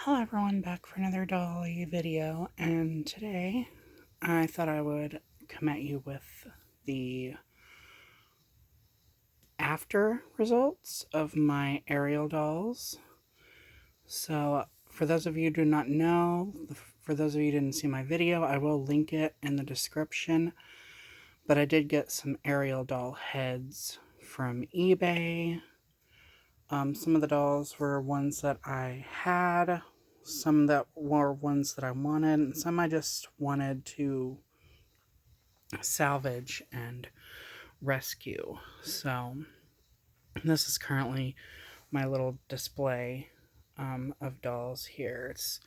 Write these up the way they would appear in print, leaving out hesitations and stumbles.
Hello everyone, back for another Dolly video, and today I thought I would come at you with the after results of my Ariel dolls. So for those of you who do not know, for those of you who didn't see my video, I will link it in the description, but I did get some Ariel doll heads from eBay. Some of the dolls were ones that I had, some that were ones that I wanted, and some I just wanted to salvage and rescue. So this is currently my little display of dolls here. It's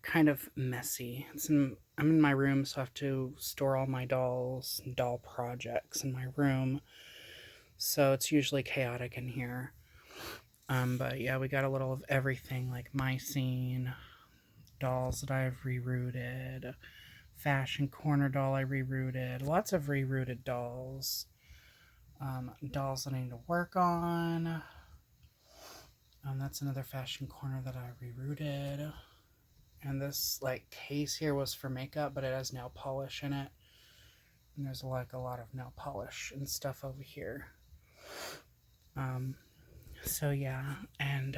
kind of messy. I'm in my room, so I have to store all my dolls and doll projects in my room. So it's usually chaotic in here. But yeah, we got a little of everything, like Mycene, dolls that I've rerouted, fashion corner doll I rerouted, lots of rerouted dolls, dolls that I need to work on. That's another fashion corner that I rerouted. And this like case here was for makeup, but it has nail polish in it. And there's like a lot of nail polish and stuff over here. So yeah, and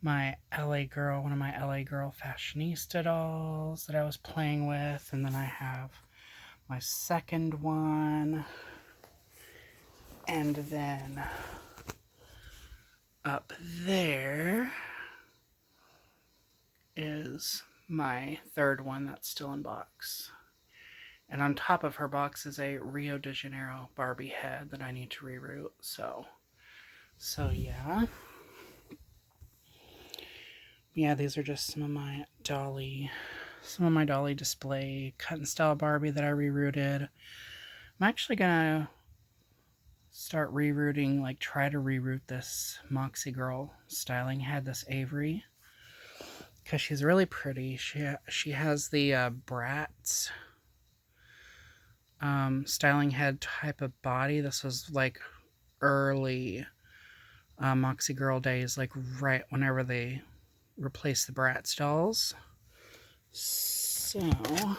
my LA girl, one of my LA girl fashionista dolls that I was playing with, and then I have my second one, and then up there is my third one that's still in box. And on top of her box is a Rio de Janeiro Barbie head that I need to reroute. So yeah, these are just some of my Dolly display cut and style Barbie that I rerouted. I'm actually gonna start rerouting, like try to reroute this Moxie Girl styling head, this Avery, because she's really pretty. She has the Bratz styling head type of body. This was like early Moxie Girl days, like right whenever they replaced the Bratz dolls. So I'm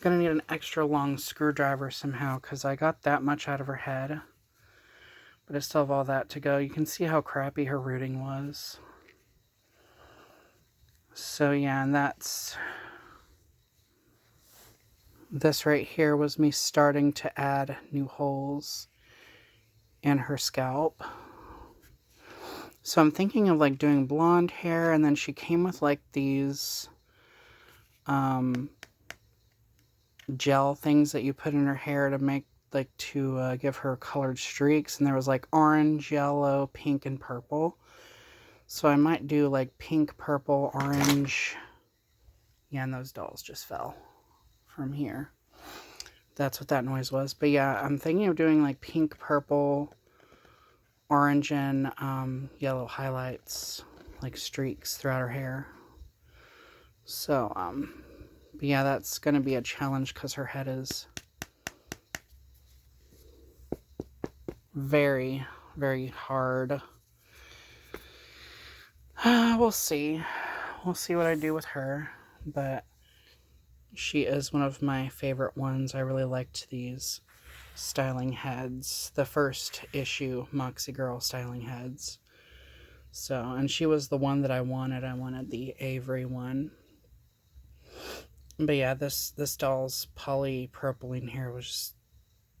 gonna need an extra long screwdriver somehow because I got that much out of her head, but I still have all that to go. You can see how crappy her rooting was. So yeah, and this right here was me starting to add new holes in her scalp. So I'm thinking of like doing blonde hair, and then she came with like these gel things that you put in her hair to make like to give her colored streaks, and there was like orange, yellow, pink, and purple. So I might do like pink, purple, orange. Yeah, and those dolls just fell from here. That's what that noise was. But yeah, I'm thinking of doing like pink, purple, orange, and yellow highlights, like streaks throughout her hair. So, but yeah, that's going to be a challenge because her head is very, very hard. We'll see. We'll see what I do with her, but she is one of my favorite ones. I really liked these styling heads, the first issue Moxie Girl styling heads. So, and she was the one that I wanted. I wanted the Avery one. But yeah, this doll's polypropylene hair was just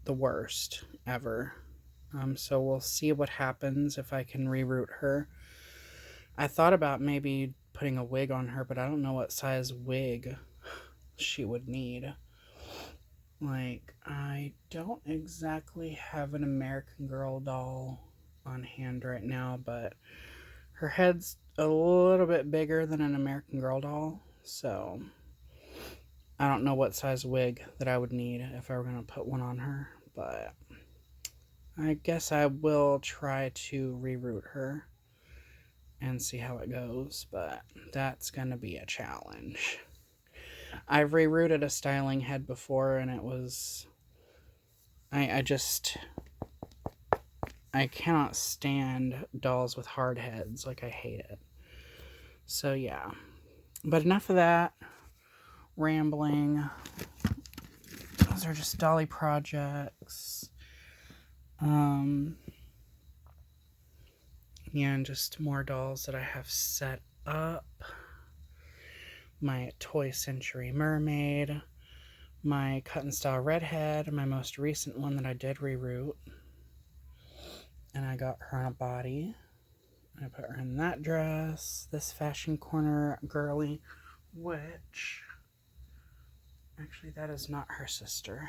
the worst ever. So we'll see what happens if I can reroute her. I thought about maybe putting a wig on her, but I don't know what size wig she would need. Like, I don't exactly have an American Girl doll on hand right now, but her head's a little bit bigger than an American Girl doll, so I don't know what size wig that I would need if I were going to put one on her, but I guess I will try to reroute her and see how it goes, but that's going to be a challenge. I've rerouted a styling head before, and it was... I cannot stand dolls with hard heads. Like, I hate it. So yeah, but enough of that rambling. Those are just dolly projects. Yeah, and just more dolls that I have set up. My Toy Century Mermaid, my Cut and Style Redhead, my most recent one that I did reroute. And I got her on a body. I put her in that dress, this fashion corner girly, which, actually that is not her sister.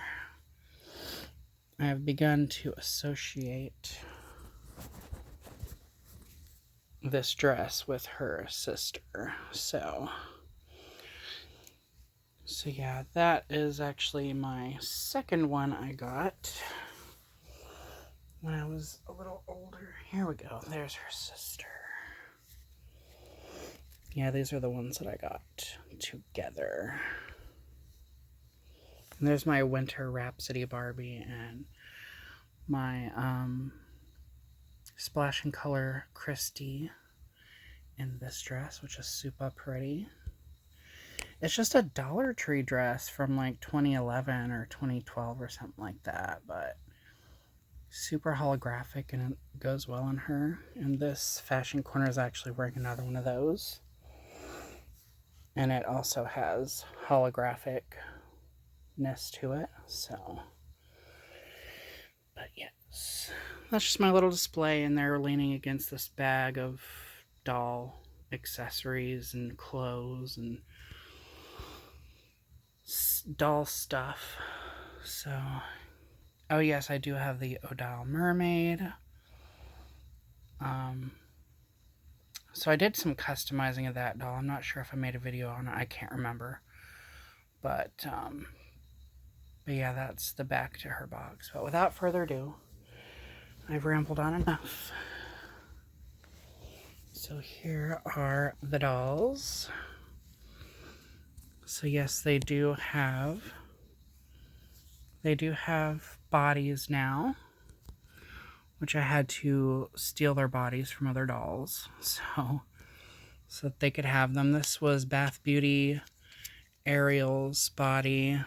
I have begun to associate this dress with her sister. So yeah, that is actually my second one I got when I was a little older. Here we go. There's her sister. Yeah, these are the ones that I got together. And there's my Winter Rhapsody Barbie and my Splash and Color Christy in this dress, which is super pretty. It's just a Dollar Tree dress from like 2011 or 2012 or something like that, but super holographic and it goes well on her. And this fashion corner is actually wearing another one of those. And it also has holographicness to it, so. But yes, that's just my little display, and they're leaning against this bag of doll accessories and clothes and doll stuff. So, oh yes, I do have the Odile Mermaid. So I did some customizing of that doll. I'm not sure if I made a video on it. I can't remember. But yeah, that's the back to her box. But without further ado, I've rambled on enough. So here are the dolls. So yes, they do have bodies now, which I had to steal their bodies from other dolls, so that they could have them. This was Bath Beauty Ariel's body,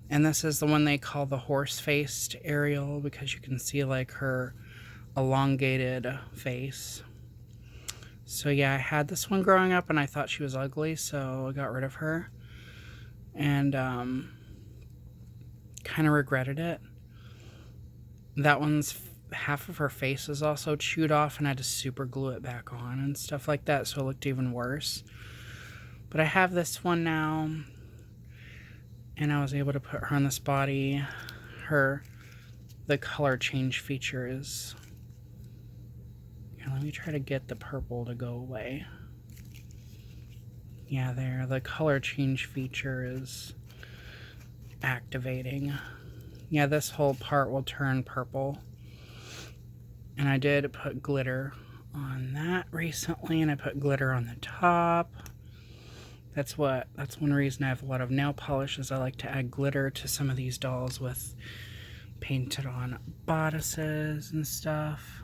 and this is the one they call the horse-faced Ariel because you can see like her elongated face. So yeah, I had this one growing up and I thought she was ugly, so I got rid of her, and kind of regretted it. That one's half of her face is also chewed off and I had to super glue it back on and stuff like that, so it looked even worse. But I have this one now, and I was able to put her on this body. The color change feature is... Here, let me try to get the purple to go away. Yeah, there, the color change feature is activating. Yeah, this whole part will turn purple. And I did put glitter on that recently, and I put glitter on the top. That's one reason I have a lot of nail polish, is I like to add glitter to some of these dolls with painted on bodices and stuff.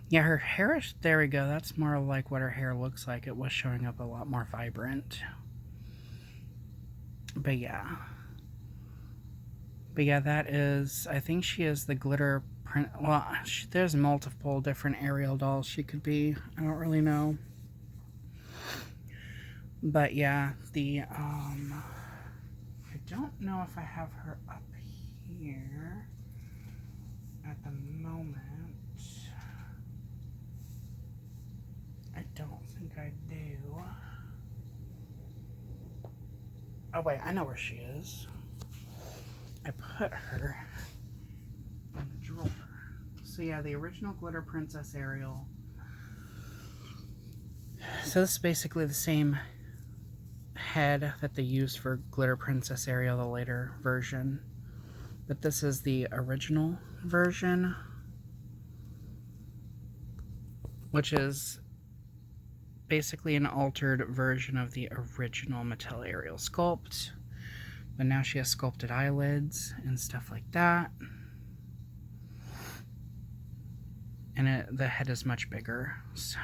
Yeah, her hair is, there we go, that's more like what her hair looks like. It was showing up a lot more vibrant. But yeah, that is, I think she is the glitter print. Well, there's multiple different Ariel dolls she could be. I don't really know. But yeah, I don't know if I have her up here at the moment. I don't think I do. Oh wait, I know where she is. I put her in the drawer. So yeah, the original Glitter Princess Ariel. So this is basically the same head that they used for Glitter Princess Ariel, the later version. But this is the original version, which is basically an altered version of the original Mattel Ariel sculpt. But now she has sculpted eyelids and stuff like that. And the head is much bigger, so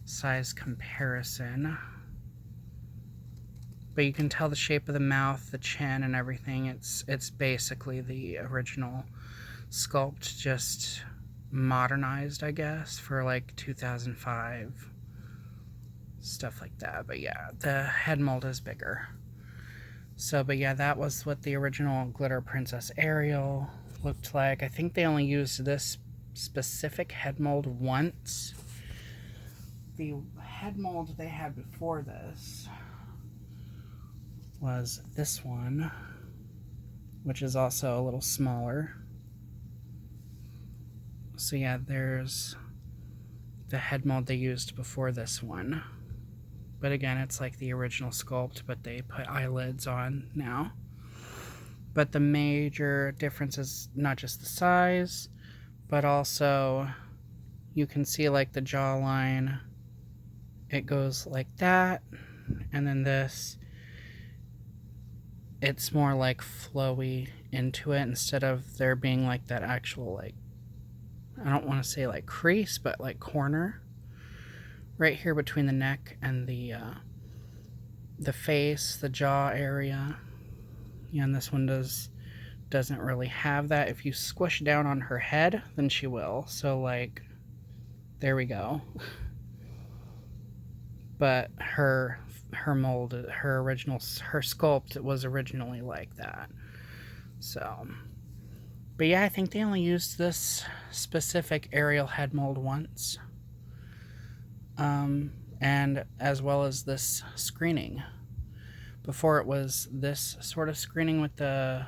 size comparison. But you can tell the shape of the mouth, the chin, and everything. It's basically the original sculpt, just modernized, I guess, for like 2005. Stuff like that. But yeah, the head mold is bigger. So, but yeah, that was what the original Glitter Princess Ariel looked like. I think they only used this specific head mold once. The head mold they had before this was this one, which is also a little smaller. So yeah, there's the head mold they used before this one. But again, it's like the original sculpt, but they put eyelids on now. But the major difference is not just the size, but also you can see like the jawline. It goes like that. And then this, it's more like flowy into it instead of there being like that actual, like, I don't want to say like crease, but like corner right here between the neck and the face, the jaw area. Yeah, and this one doesn't really have that. If you squish down on her head, then she will. So like, there we go. But her mold, her sculpt was originally like that. So, but yeah, I think they only used this specific Ariel head mold once. And as well as this screening. Before it was this sort of screening with the,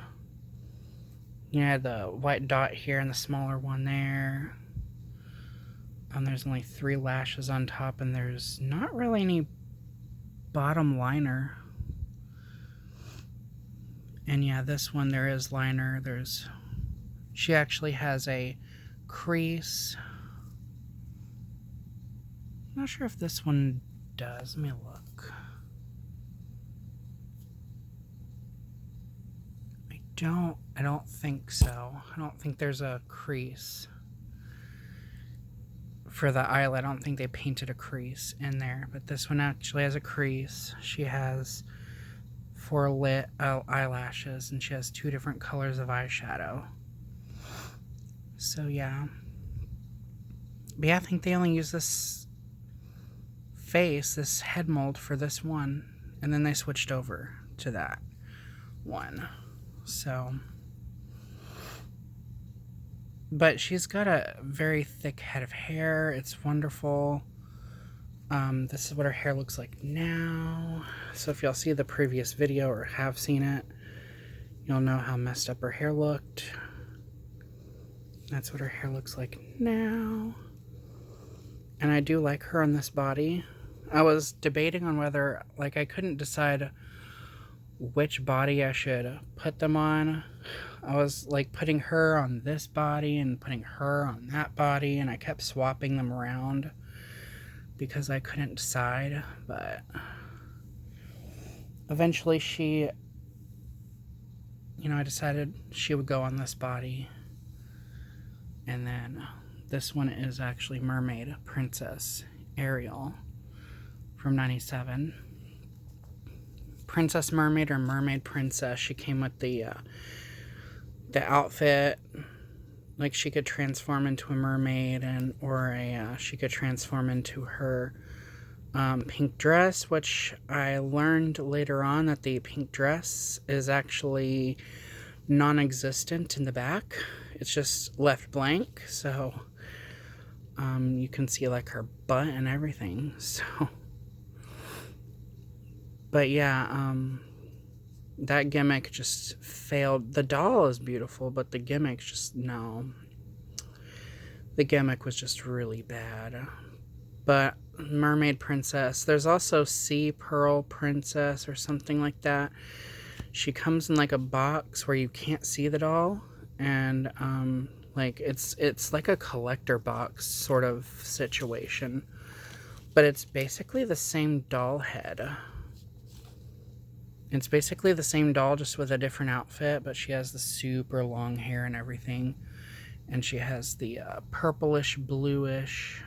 you know, the white dot here and the smaller one there. There's only 3 lashes on top, and there's not really any bottom liner. And yeah, this one there is liner. She actually has a crease. I'm not sure if this one does. Let me look. I don't think so. I don't think there's a crease. For the eyelid, I don't think they painted a crease in there, but this one actually has a crease. She has 4 lit eyelashes, and she has 2 different colors of eyeshadow. So yeah. But yeah, I think they only use this head mold for this one, and then they switched over to that one. So, but she's got a very thick head of hair. It's wonderful. This is what her hair looks like now. So if y'all see the previous video or have seen it, you'll know how messed up her hair looked. That's what her hair looks like now. And I do like her on this body. I was debating on whether, like, I couldn't decide which body I should put them on. I was like putting her on this body and putting her on that body, and I kept swapping them around because I couldn't decide. But eventually she, you know, I decided she would go on this body. And then this one is actually Mermaid Princess Ariel from '97. Princess Mermaid or Mermaid Princess. She came with the outfit. Like, she could transform into a mermaid, she could transform into her pink dress, which I learned later on that the pink dress is actually non-existent in the back. It's just left blank, so you can see like her butt and everything. So, but yeah, that gimmick just failed. The doll is beautiful, but the gimmick just, no. The gimmick was just really bad. But Mermaid Princess, there's also Sea Pearl Princess or something like that. She comes in like a box where you can't see the doll, and like it's like a collector box sort of situation, but it's basically the same doll head. It's basically the same doll, just with a different outfit, but she has the super long hair and everything, and she has the purplish bluish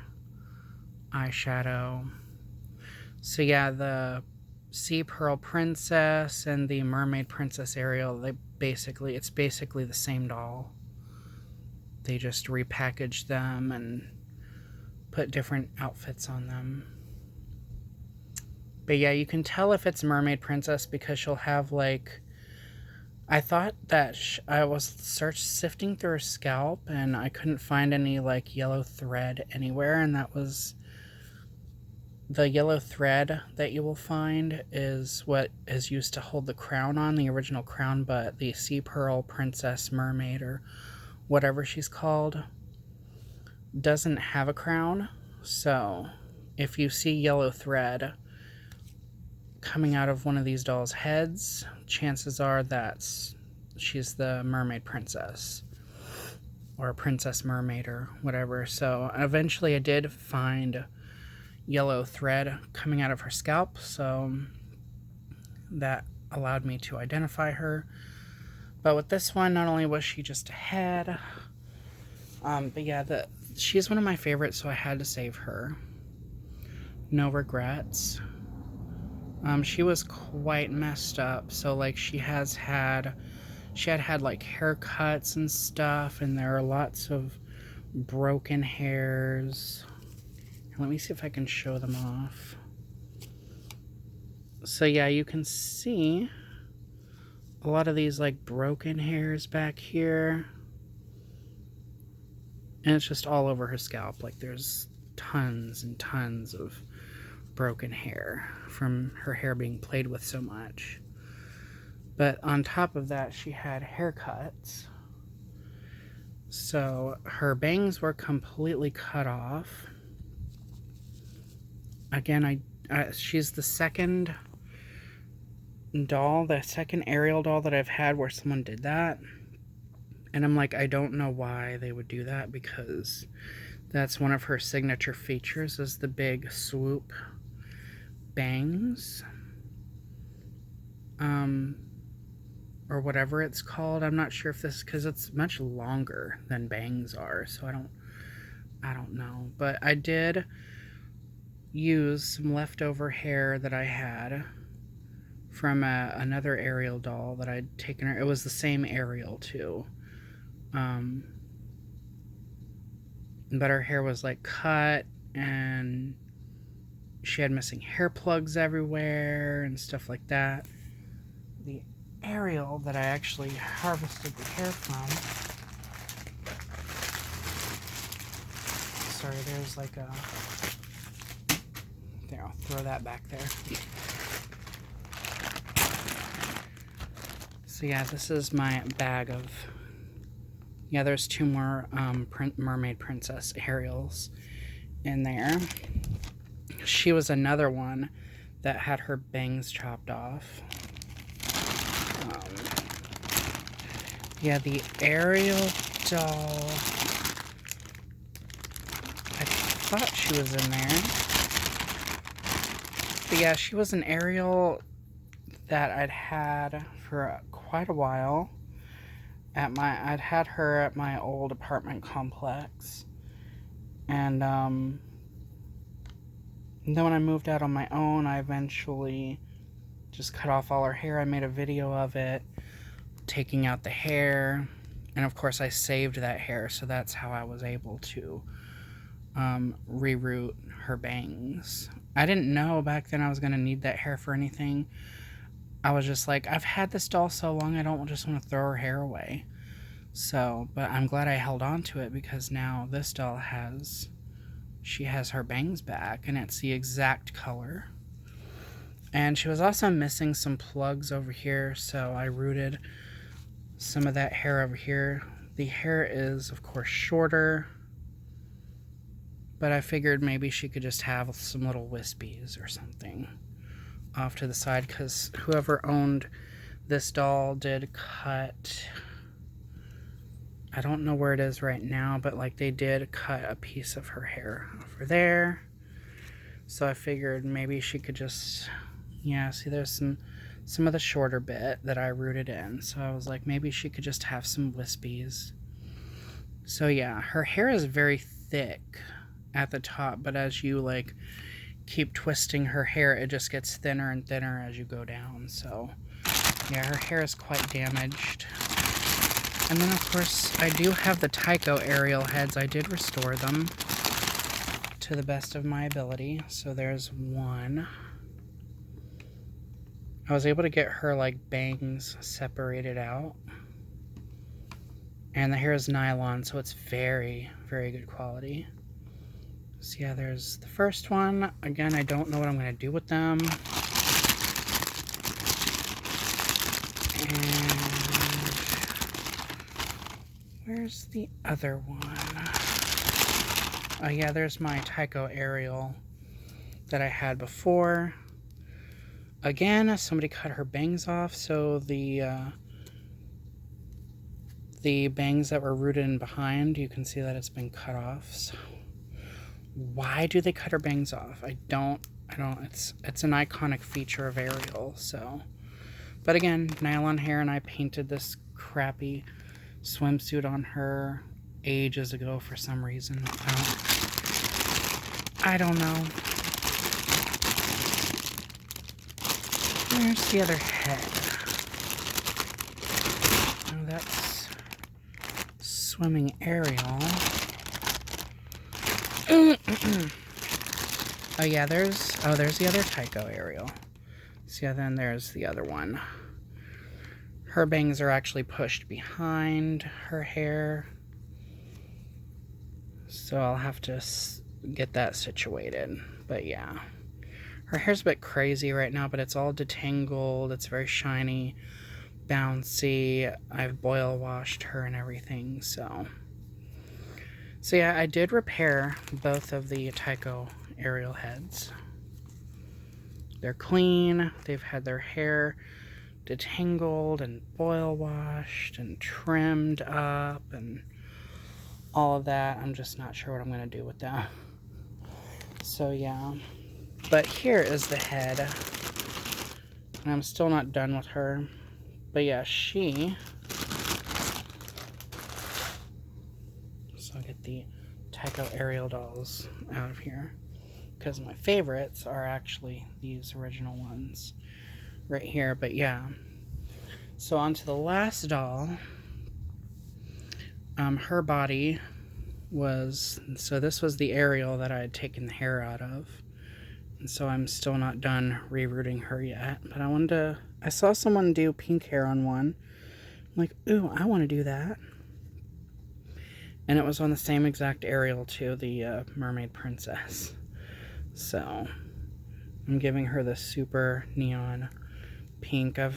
eyeshadow. So yeah, the Sea Pearl Princess and the Mermaid Princess Ariel, it's basically the same doll. They just repackaged them and put different outfits on them. But yeah, you can tell if it's Mermaid Princess because she'll have like, I thought that I was sifting through her scalp and I couldn't find any like yellow thread anywhere, and that was the yellow thread that you will find is what is used to hold the crown on, the original crown, but the Sea Pearl Princess Mermaid, or whatever she's called, doesn't have a crown. So if you see yellow thread coming out of one of these dolls' heads, chances are that she's the mermaid princess or princess mermaid or whatever. So eventually I did find yellow thread coming out of her scalp, so that allowed me to identify her. But with this one, not only was she just a head, but yeah, she's one of my favorites, so I had to save her. No regrets. She was quite messed up, so like she had like haircuts and stuff, and there are lots of broken hairs. Let me see if I can show them off. So yeah, you can see a lot of these like broken hairs back here. And it's just all over her scalp. Like there's tons and tons of broken hair from her hair being played with so much. But on top of that, she had haircuts. So her bangs were completely cut off. Again, she's the second doll, the second Ariel doll that I've had where someone did that. And I'm like, I don't know why they would do that, because that's one of her signature features, is the big swoop bangs. Or whatever it's called. I'm not sure if this, because it's much longer than bangs are, so I don't know. But I did use some leftover hair that I had from another Ariel doll that I'd taken her. It was the same Ariel too. But her hair was like cut, and she had missing hair plugs everywhere and stuff like that. The Ariel that I actually harvested the hair from, sorry, there's like a, there, I'll throw that back there. So yeah, this is my bag of, yeah, there's two more Mermaid Princess Ariels in there. She was another one that had her bangs chopped off. Yeah, the Ariel doll, I thought she was in there. But yeah, she was an Ariel that I'd had for quite a while. I'd had her at my old apartment complex. And then when I moved out on my own, I eventually just cut off all her hair. I made a video of it, taking out the hair, and of course I saved that hair, so that's how I was able to reroute her bangs. I didn't know back then I was going to need that hair for anything. I was just like, I've had this doll so long, I don't just want to throw her hair away. So, but I'm glad I held on to it, because now this doll she has her bangs back, and it's the exact color. And she was also missing some plugs over here, so I rooted some of that hair over here. The hair is, of course, shorter, but I figured maybe she could just have some little wispies or something off to the side, because whoever owned this doll did cut, I don't know where it is right now, but like they did cut a piece of her hair over there. So I figured maybe she could just, yeah, see there's some of the shorter bit that I rooted in. So I was like, maybe she could just have some wispies. So yeah, her hair is very thick at the top, but as you like keep twisting her hair, it just gets thinner and thinner as you go down. So yeah, her hair is quite damaged. And then of course I do have the Tycho Ariel heads. I did restore them to the best of my ability. So there's one. I was able to get her like bangs separated out. And the hair is nylon, so it's very, very good quality. So yeah, there's the first one. Again, I don't know what I'm going to do with them. And where's the other one? Oh yeah, there's my Tycho Ariel that I had before. Again, somebody cut her bangs off, so the bangs that were rooted in behind, you can see that it's been cut off. So why do they cut her bangs off? I don't, it's an iconic feature of Ariel, so. But again, nylon hair, and I painted this crappy swimsuit on her ages ago for some reason. I don't know. Where's the other head? Oh, that's Swimming Ariel. Oh yeah, there's the other Tycho Ariel. So yeah, then there's the other one. Her bangs are actually pushed behind her hair. So I'll have to get that situated. But yeah. Her hair's a bit crazy right now, but it's all detangled. It's very shiny, bouncy. I've boil washed her and everything, so. So yeah, I did repair both of the Tycho Ariel heads. They're clean. They've had their hair detangled and boil washed and trimmed up and all of that. I'm just not sure what I'm going to do with that. So yeah. But here is the head. And I'm still not done with her. But yeah, so I'll get the Tycho Ariel dolls out of here. Because my favorites are actually these original ones right here. But yeah. So on to the last doll. Her body was... So this was the Ariel that I had taken the hair out of. And so I'm still not done rerouting her yet. But I saw someone do pink hair on one. I'm like, ooh, I want to do that. And it was on the same exact Ariel too, the Mermaid Princess. So I'm giving her the super neon pink. I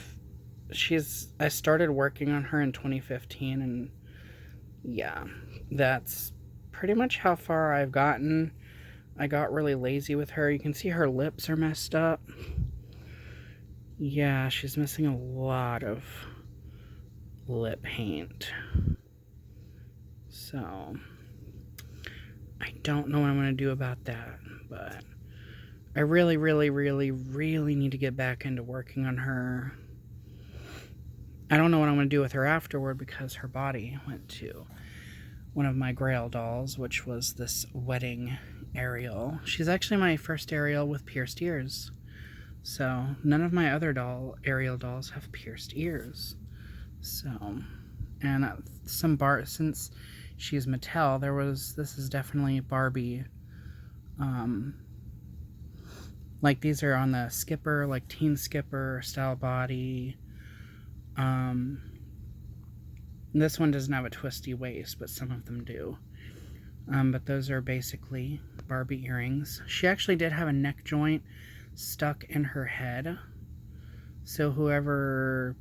started working on her in 2015, and yeah, that's pretty much how far I've gotten. I got really lazy with her. You can see her lips are messed up. Yeah, she's missing a lot of lip paint. So, I don't know what I'm going to do about that, but I really, really, really, really need to get back into working on her. I don't know what I'm going to do with her afterward because her body went to one of my Grail dolls, which was this wedding Ariel. She's actually my first Ariel with pierced ears. So, none of my other Ariel dolls have pierced ears. So, and since she's Mattel, this is definitely Barbie. Like these are on the Skipper, like Teen Skipper style body. This one doesn't have a twisty waist, but some of them do. But those are basically Barbie earrings. She actually did have a neck joint stuck in her head. So whoever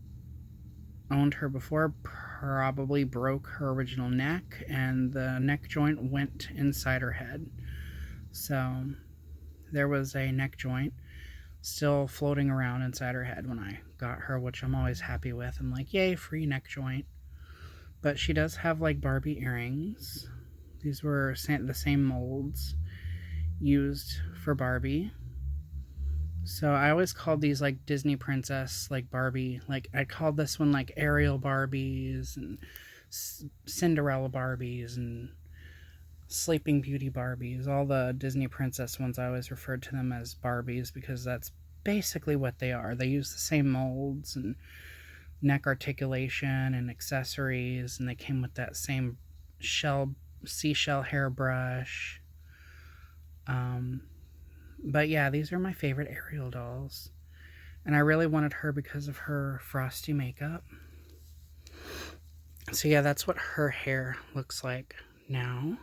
owned her before probably broke her original neck, and the neck joint went inside her head. So there was a neck joint still floating around inside her head when I got her, which I'm always happy with. I'm like, yay, free neck joint. But she does have like Barbie earrings. These were the same molds used for Barbie. So I always called these like Disney princess, like Barbie. Like I called this one like Ariel Barbies and Cinderella Barbies and Sleeping Beauty Barbies. All the Disney princess ones, I always referred to them as Barbies because that's basically what they are. They use the same molds and neck articulation and accessories, and they came with that same seashell hairbrush. But yeah, these are my favorite Ariel dolls. And I really wanted her because of her frosty makeup. So yeah, that's what her hair looks like now.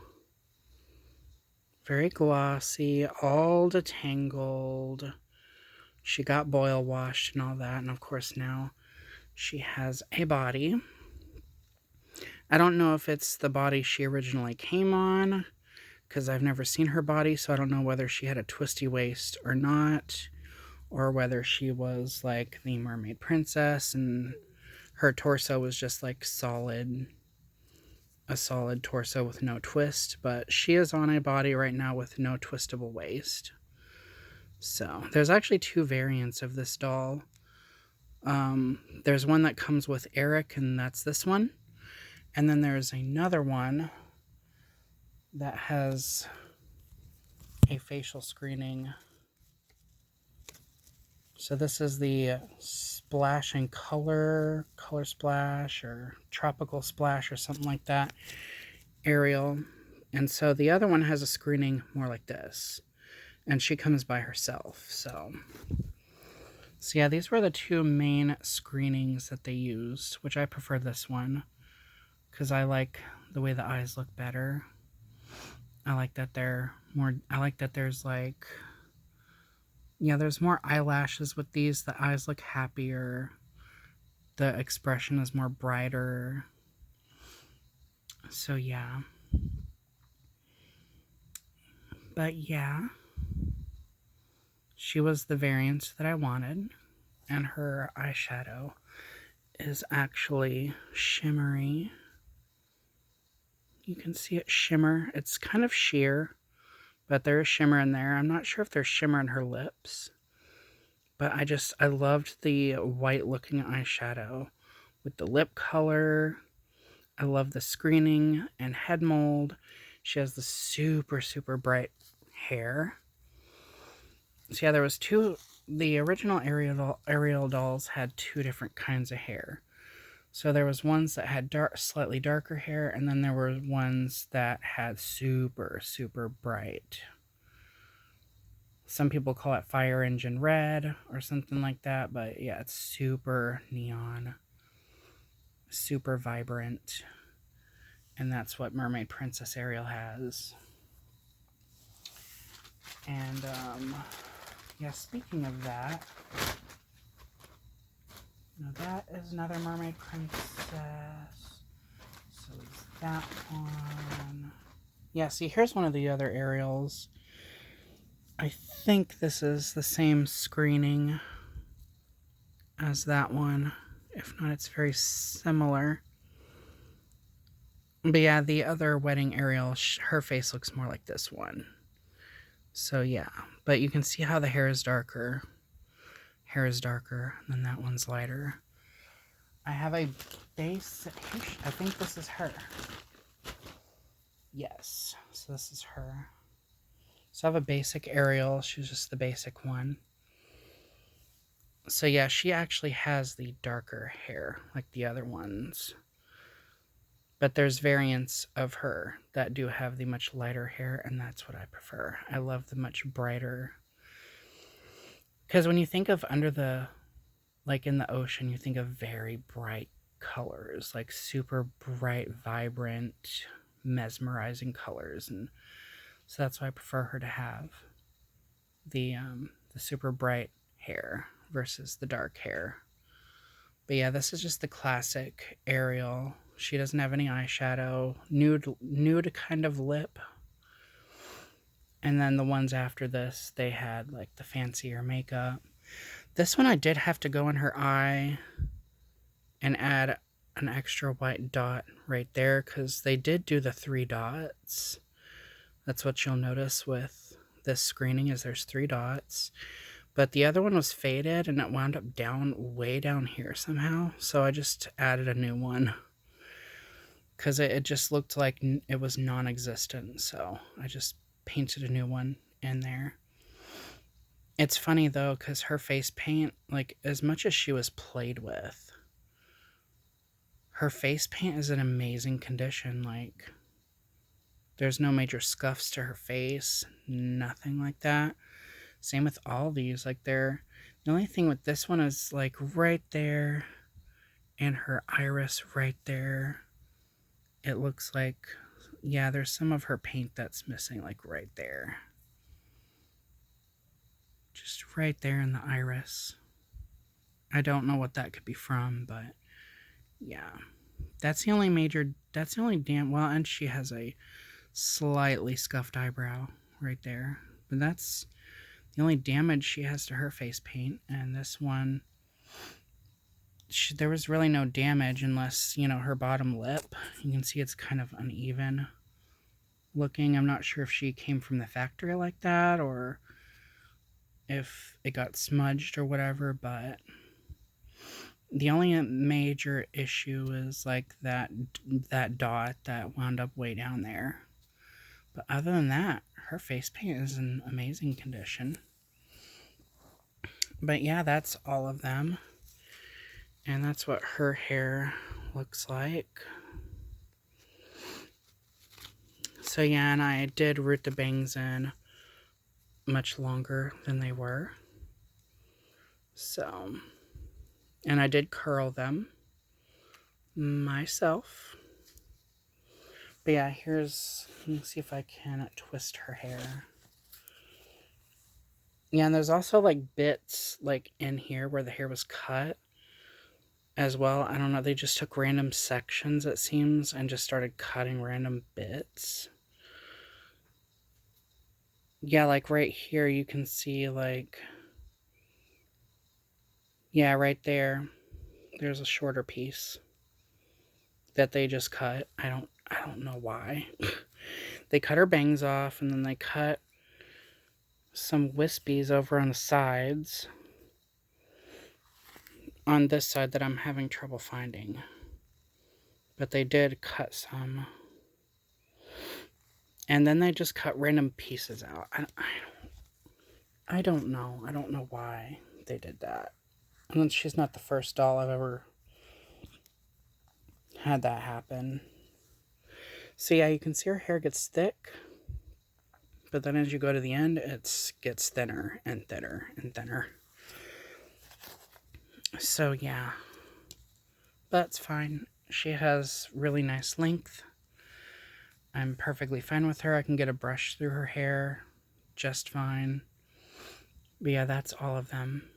Very glossy, all detangled. She got boil washed and all that. And of course now she has a body. I don't know if it's the body she originally came on, because I've never seen her body, so I don't know whether she had a twisty waist or not, or whether she was like the mermaid princess and her torso was just like a solid torso with no twist. But she is on a body right now with no twistable waist. So there's actually two variants of this doll. There's one that comes with Eric, and that's this one. And then there's another one that has a facial screening. So this is the Splash and Color Splash, or Tropical Splash, or something like that, Ariel. And so the other one has a screening more like this. And she comes by herself, so yeah, these were the two main screenings that they used, which I prefer this one, because I like the way the eyes look better. I like that there's like, yeah, there's more eyelashes with these. The eyes look happier. The expression is more brighter. So yeah. But yeah, she was the variant that I wanted. And her eyeshadow is actually shimmery. You can see it shimmer. It's kind of sheer, but there is shimmer in there. I'm not sure if there's shimmer in her lips, but I loved the white looking eyeshadow with the lip color. I love the screening and head mold. She has the super, super bright hair. So yeah, there was the original Ariel dolls had two different kinds of hair. So there was ones that had slightly darker hair, and then there were ones that had super, super bright. Some people call it fire engine red or something like that, but yeah, it's super neon, super vibrant, and that's what Mermaid Princess Ariel has. And yeah, speaking of that, now that is another Mermaid Princess. So is that one. Yeah, see, here's one of the other Ariels. I think this is the same screening as that one. If not, it's very similar. But yeah, the other wedding Ariel, her face looks more like this one. So yeah, but you can see how the hair is darker. Hair is darker, and then that one's lighter. I have a base. I think this is her. Yes, so this is her. So I have a basic Ariel. She's just the basic one. So yeah, she actually has the darker hair like the other ones. But there's variants of her that do have the much lighter hair, and that's what I prefer. I love the much brighter. Because when you think of under the, like in the ocean, you think of very bright colors, like super bright, vibrant, mesmerizing colors. And so that's why I prefer her to have the super bright hair versus the dark hair. But yeah, this is just the classic Ariel. She doesn't have any eyeshadow, nude kind of lip. And then the ones after this, they had like the fancier makeup. This one I did have to go in her eye and add an extra white dot right there, because they did do the 3 dots. That's what you'll notice with this screening, is there's 3 dots. But the other one was faded and it wound up way down here somehow. So I just added a new one. because it just looked like it was non-existent, so I just painted a new one in there. It's funny though, because her face paint, like as much as she was played with, her face paint is in amazing condition. Like there's no major scuffs to her face, nothing like that. Same with all these. Like the only thing with this one is like right there, and her iris right there. It looks like, yeah, there's some of her paint that's missing, like right there. Just right there in the iris. I don't know what that could be from, but yeah. That's the only well, and she has a slightly scuffed eyebrow right there. But that's the only damage she has to her face paint. And this one, there was really no damage unless, her bottom lip. You can see it's kind of uneven looking. I'm not sure if she came from the factory like that or if it got smudged or whatever, but the only major issue is like that dot that wound up way down there. But other than that, her face paint is in amazing condition. But yeah, that's all of them. And that's what her hair looks like. So yeah, and I did root the bangs in much longer than they were. So, and I did curl them myself. But yeah, let me see if I can twist her hair. Yeah, and there's also like bits like in here where the hair was cut as well. I don't know, they just took random sections, it seems, and just started cutting random bits. Yeah, like right here you can see like, yeah, right there, there's a shorter piece that they just cut. I don't know why. They cut her bangs off, and then they cut some wispies over on the sides. On this side that I'm having trouble finding. But they did cut some. And then they just cut random pieces out. I don't know. I don't know why they did that. And she's not the first doll I've ever had that happen. So yeah, you can see her hair gets thick. But then as you go to the end, it gets thinner and thinner and thinner. So yeah. That's fine. She has really nice length. I'm perfectly fine with her. I can get a brush through her hair just fine. But yeah, that's all of them.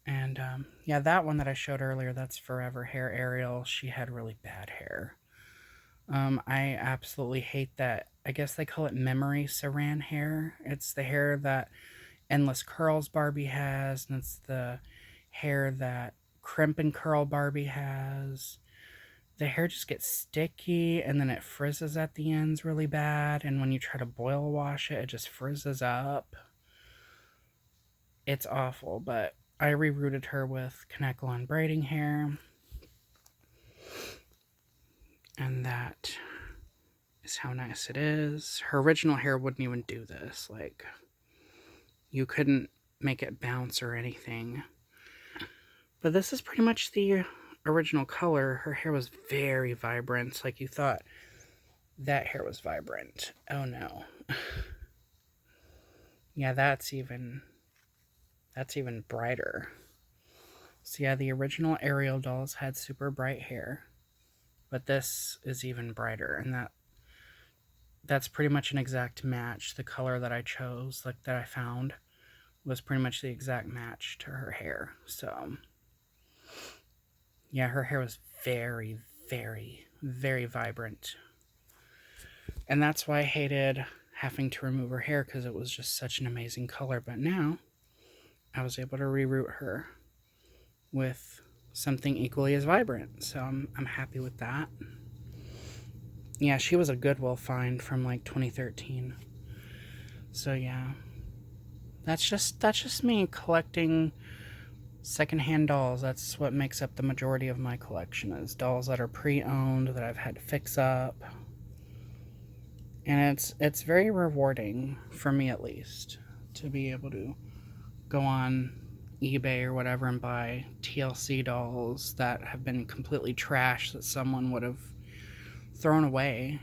And yeah, that one that I showed earlier, that's Forever Hair Ariel. She had really bad hair. I absolutely hate that. I guess they call it memory saran hair. It's the hair that Endless Curls Barbie has, and it's the hair that Crimp and Curl Barbie has. The hair just gets sticky, and then it frizzes at the ends really bad, and when you try to boil wash it, it just frizzes up. It's awful, but I rerouted her with Kanekalon braiding hair, and that is how nice it is. Her original hair wouldn't even do this. Like, you couldn't make it bounce or anything. But this is pretty much the original color. Her hair was very vibrant. Like, you thought that hair was vibrant. Oh no. Yeah, that's even brighter. So yeah, the original Ariel dolls had super bright hair, but this is even brighter, and that's pretty much an exact match. The color that I chose, like that I found, was pretty much the exact match to her hair. So yeah, her hair was very, very, very vibrant. And that's why I hated having to remove her hair, because it was just such an amazing color. But now I was able to reroute her with something equally as vibrant. So I'm happy with that. Yeah, she was a Goodwill find from like 2013. So yeah. That's just me collecting secondhand dolls. That's what makes up the majority of my collection, is dolls that are pre-owned that I've had to fix up. And it's very rewarding, for me at least, to be able to go on eBay or whatever and buy TLC dolls that have been completely trashed that someone would have thrown away.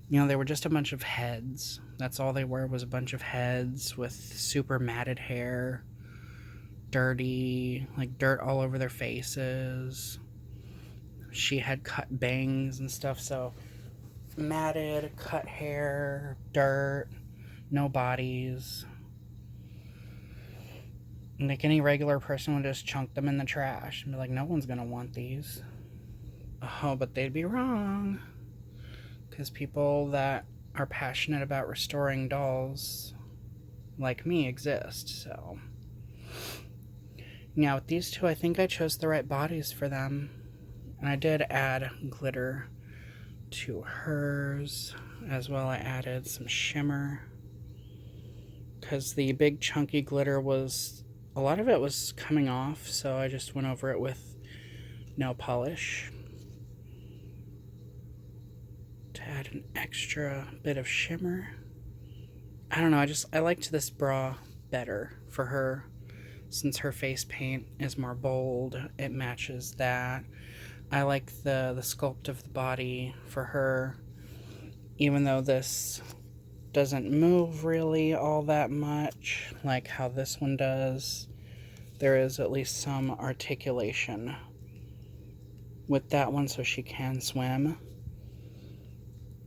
You know, they were just a bunch of heads. That's all they were, was a bunch of heads with super matted hair, dirty, like dirt all over their faces. She had cut bangs and stuff, so matted, cut hair, dirt, no bodies. Like, any regular person would just chunk them in the trash and be like, no one's gonna want these. Oh, but they'd be wrong. Because people that are passionate about restoring dolls like me exist, so. Now, with these two, I think I chose the right bodies for them. And I did add glitter to hers as well. I added some shimmer. Because the big chunky glitter was, a lot of it was coming off, so I just went over it with nail polish to add an extra bit of shimmer. I don't know, I liked this bra better for her, since her face paint is more bold. It matches that. I like the sculpt of the body for her, even though this doesn't move really all that much like how this one does. There is at least some articulation with that one, so she can swim.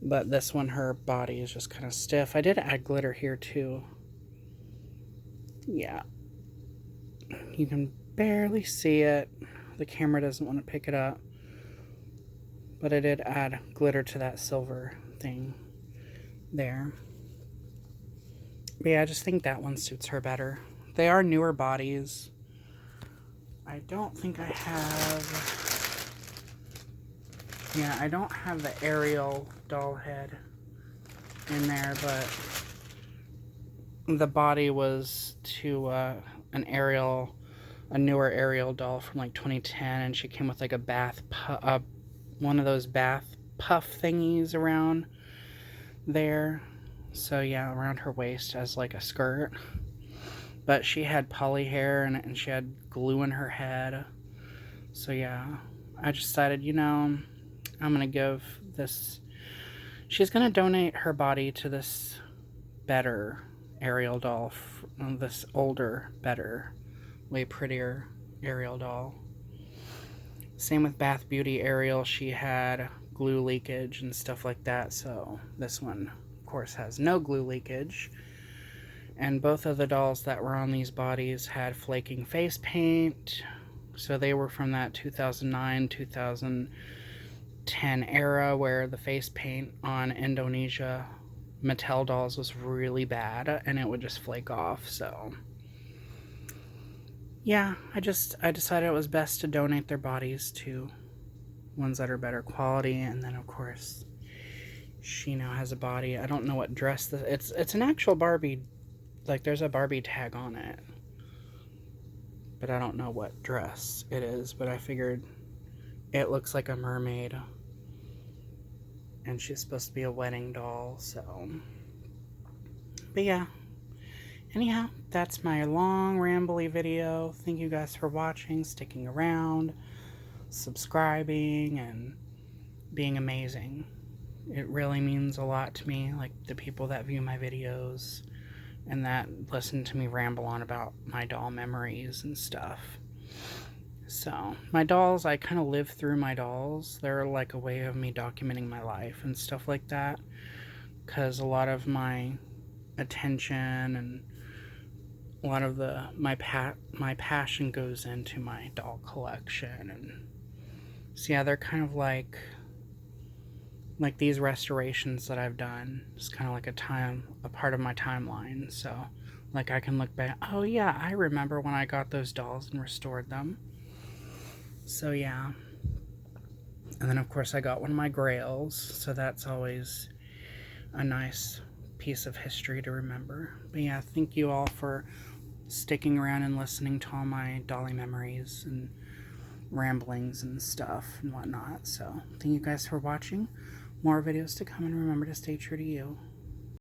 But this one, her body is just kind of stiff. I did add glitter here too. Yeah. You can barely see it. The camera doesn't want to pick it up. But I did add glitter to that silver thing there. But yeah, I just think that one suits her better. They are newer bodies. I don't think I have... Yeah, I don't have the Ariel doll head in there, but the body was to an Ariel, a newer Ariel doll from like 2010, and she came with like a one of those bath puff thingies around there. So yeah, around her waist as like a skirt. But she had poly hair and she had glue in her head. So yeah, I just decided, you know, I'm gonna give this... She's gonna donate her body to this better Ariel doll. This older, better, way prettier Ariel doll. Same with Bath Beauty Ariel. She had glue leakage and stuff like that. So this one, of course, has no glue leakage. And both of the dolls that were on these bodies had flaking face paint. So they were from that 2009, 2010 era where the face paint on Indonesia Mattel dolls was really bad and it would just flake off. So yeah, I decided it was best to donate their bodies to ones that are better quality. And then of course she now has a body. I don't know what dress this... It's an actual Barbie. Like, there's a Barbie tag on it, but I don't know what dress it is. But I figured it looks like a mermaid, and she's supposed to be a wedding doll, so... But yeah, anyhow, that's my long, rambly video. Thank you guys for watching, sticking around, subscribing, and being amazing. It really means a lot to me, like the people that view my videos and that listen to me ramble on about my doll memories and stuff. So, my dolls, I kind of live through my dolls. They're like a way of me documenting my life and stuff like that, because a lot of my attention and a lot of my passion goes into my doll collection. And so yeah, they're kind of like these restorations that I've done. It's kind of like a part of my timeline. So like I can look back, oh yeah, I remember when I got those dolls and restored them. So yeah. And then of course I got one of my grails, so that's always a nice piece of history to remember. But yeah, thank you all for sticking around and listening to all my dolly memories and ramblings and stuff and whatnot. So, thank you guys for watching. More videos to come, and remember to stay true to you.